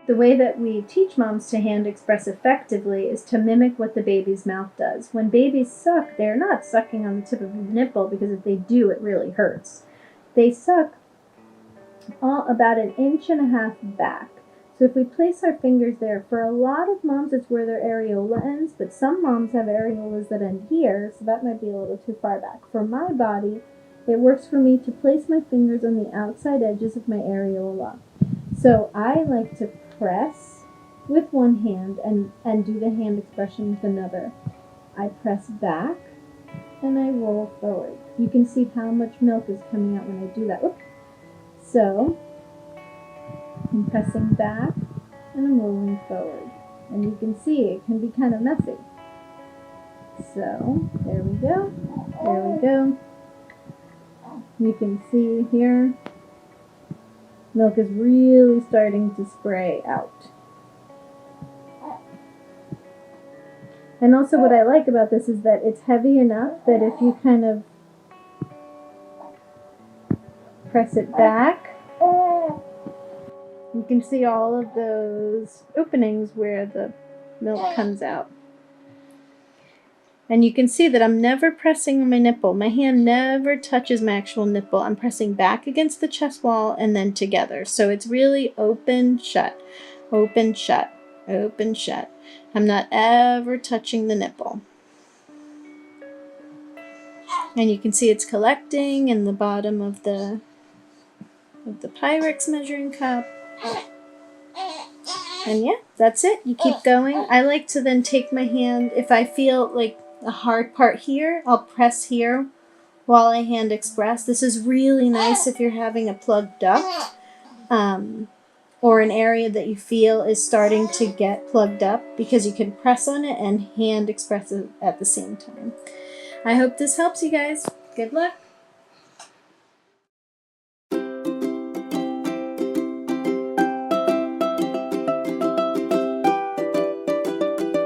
The way that we teach moms to hand express effectively is to mimic what the baby's mouth does. When babies suck, they're not sucking on the tip of the nipple, because if they do, it really hurts. They suck about 1.5 inches back. So if we place our fingers there, for a lot of moms it's where their areola ends, but some moms have areolas that end here, so that might be a little too far back. For my body, it works for me to place my fingers on the outside edges of my areola. So I like to press with one hand and do the hand expression with another. I press back and I roll forward. You can see how much milk is coming out when I do that. Oops. So I'm pressing back and I'm rolling forward. And you can see it can be kind of messy. So there we go. There we go. You can see here, milk is really starting to spray out. And also what I like about this is that it's heavy enough that if you kind of press it back, you can see all of those openings where the milk comes out. And you can see that I'm never pressing my nipple. My hand never touches my actual nipple. I'm pressing back against the chest wall and then together. So it's really open, shut, open, shut, open, shut. I'm not ever touching the nipple. And you can see it's collecting in the bottom of the Pyrex measuring cup. And yeah, that's it. You keep going. I like to then take my hand, if I feel like a hard part here, I'll press here while I hand express. This is really nice if you're having a plugged duct, or an area that you feel is starting to get plugged up, because you can press on it and hand express it at the same time. I hope this helps you guys. Good luck.